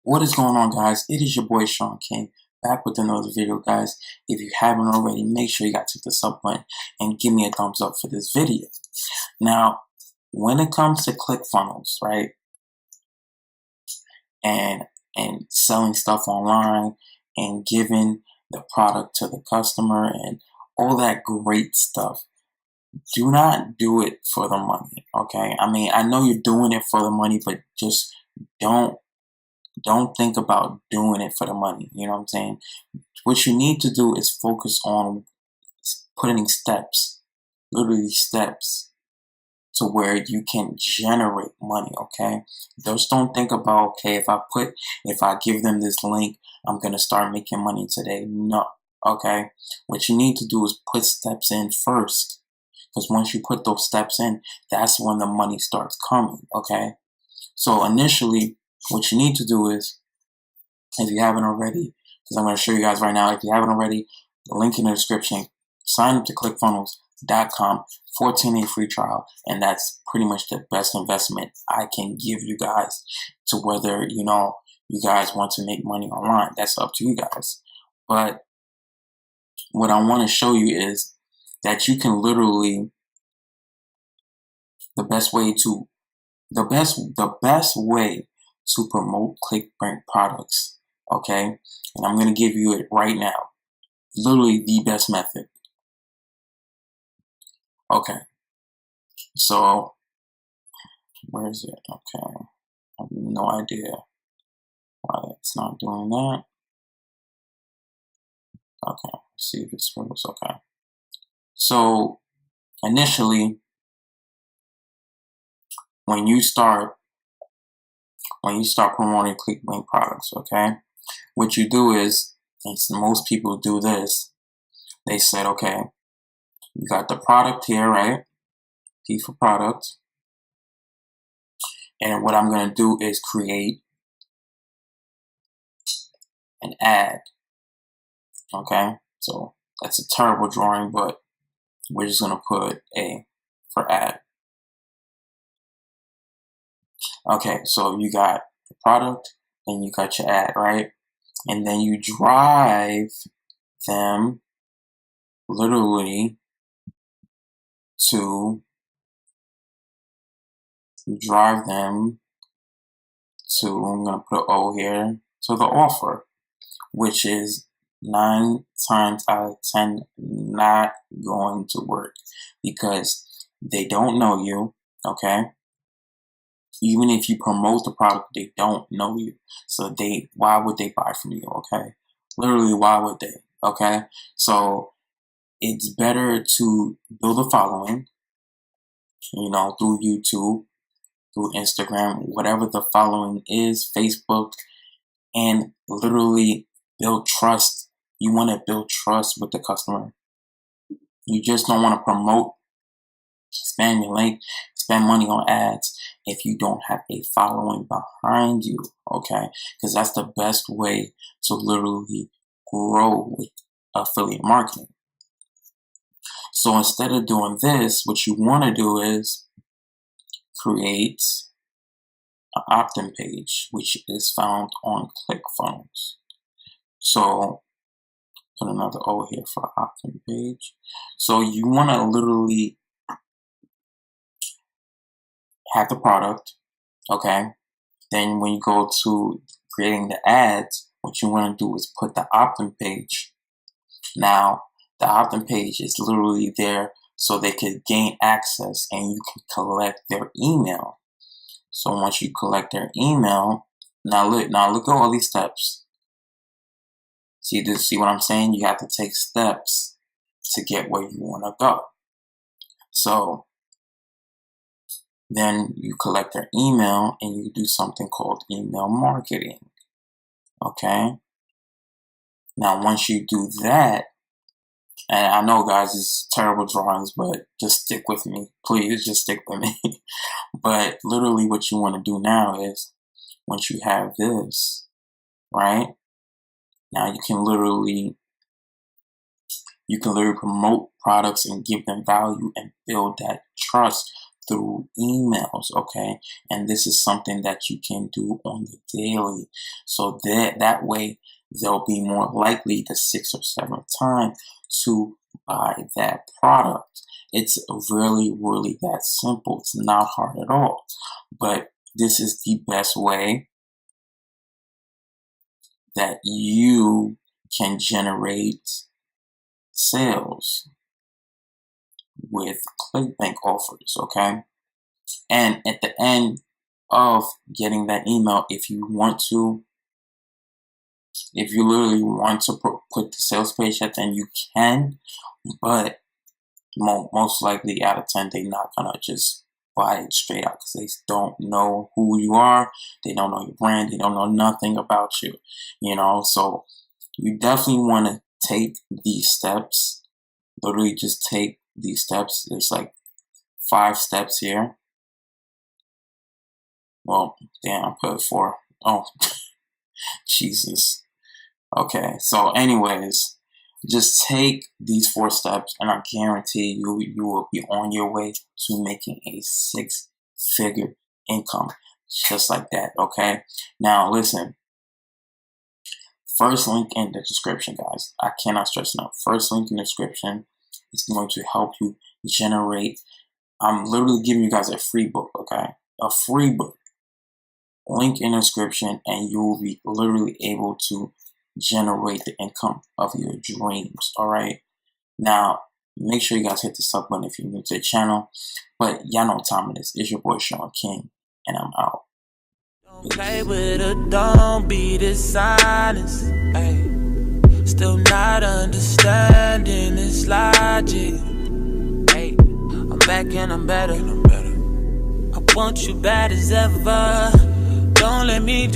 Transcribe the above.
What is going on, guys? It is your boy Sean King back with another video, guys. If you haven't already, make sure you guys hit the sub button and give me a thumbs up for this video. Now, when it comes to ClickFunnels, right, and selling stuff online and giving the product to the customer and all that great stuff, do not do it for the money, okay? I mean, I know you're doing it for the money, but just don't think about doing it for the money. You know what I'm saying? What you need to do is focus on putting steps, literally steps, to where you can generate money, okay? Just don't think about, okay, if I give them this link, I'm gonna start making money today. No, okay? What you need to do is put steps in first. Because once you put those steps in, that's when the money starts coming, okay? So initially, what you need to do is, if you haven't already, because I'm going to show you guys right now, if you haven't already, the link in the description, sign up to clickfunnels.com, 14-day free trial, and that's pretty much the best investment I can give you guys to whether, you guys want to make money online. That's up to you guys. But what I want to show you is that you can literally, the best way to promote ClickBank products, okay? And I'm going to give you it right now. Literally the best method. Okay. So, where is it? Okay. I have no idea why it's not doing that. Okay. Let's see if this works. Okay. So, initially, when you start promoting ClickBank products, okay, what you do is, and most people do this, they said, okay, you got the product here, right? P for product. And what I'm going to do is create an ad, okay? So that's a terrible drawing, but we're just going to put A for ad. Okay, so you got the product and you got your ad, right? And then you drive them literally to I'm going to put an O here, to the offer, which is 9 times out of 10 not going to work because they don't know you, okay? Even if you promote the product, they don't know you. So why would they buy from you, okay? Literally, why would they, okay? So it's better to build a following, through YouTube, through Instagram, whatever the following is, Facebook, and literally build trust. You want to build trust with the customer. You just don't want to promote, spam your link, spend money on ads if you don't have a following behind you, okay? Because that's the best way to literally grow with affiliate marketing. So instead of doing this, what you want to do is create an opt-in page, which is found on ClickFunnels. So put another O here for opt-in page. So you want to literally have the product, okay? Then when you go to creating the ads, what you want to do is put the opt-in page. Now, the opt-in page is literally there so they can gain access and you can collect their email. So once you collect their email, now look at all these steps. See what I'm saying? You have to take steps to get where you want to go. So then you collect their email and you do something called email marketing. Okay? Now once you do that, and I know, guys, it's terrible drawings, but just stick with me. Please, just stick with me. But literally what you want to do now is, once you have this, right? Now you can literally promote products and give them value and build that trust through emails, okay? And this is something that you can do on the daily. So that way, they'll be more likely the 6th or 7th time to buy that product. It's really, really that simple. It's not hard at all. But this is the best way that you can generate sales with ClickBank offers, okay? And at the end of getting that email, if you literally want to put the sales page at the end, you can, but most likely out of 10, they're not gonna just buy it straight out because they don't know who you are, they don't know your brand, they don't know nothing about you, so you definitely want to take these steps. Literally just take these steps. There's like 5 steps here. Well, damn, I put 4. Oh, Jesus. Okay, so anyways, just take these 4 steps and I guarantee you will be on your way to making a 6-figure income just like that, okay? Now listen, first link in the description, guys. I cannot stress enough. First link in the description is going to help you generate. I'm literally giving you guys a free book, okay? A free book. Link in the description, and you will be literally able to generate the income of your dreams, all right? Now, make sure you guys hit the sub button if you're new to the channel. But y'all know what time it is. It's your boy, Sean King, and I'm out. Don't play with her, don't be dishonest. Ay. Still not understanding this logic. Ay. I'm back and I'm better. I want you bad as ever. Don't let me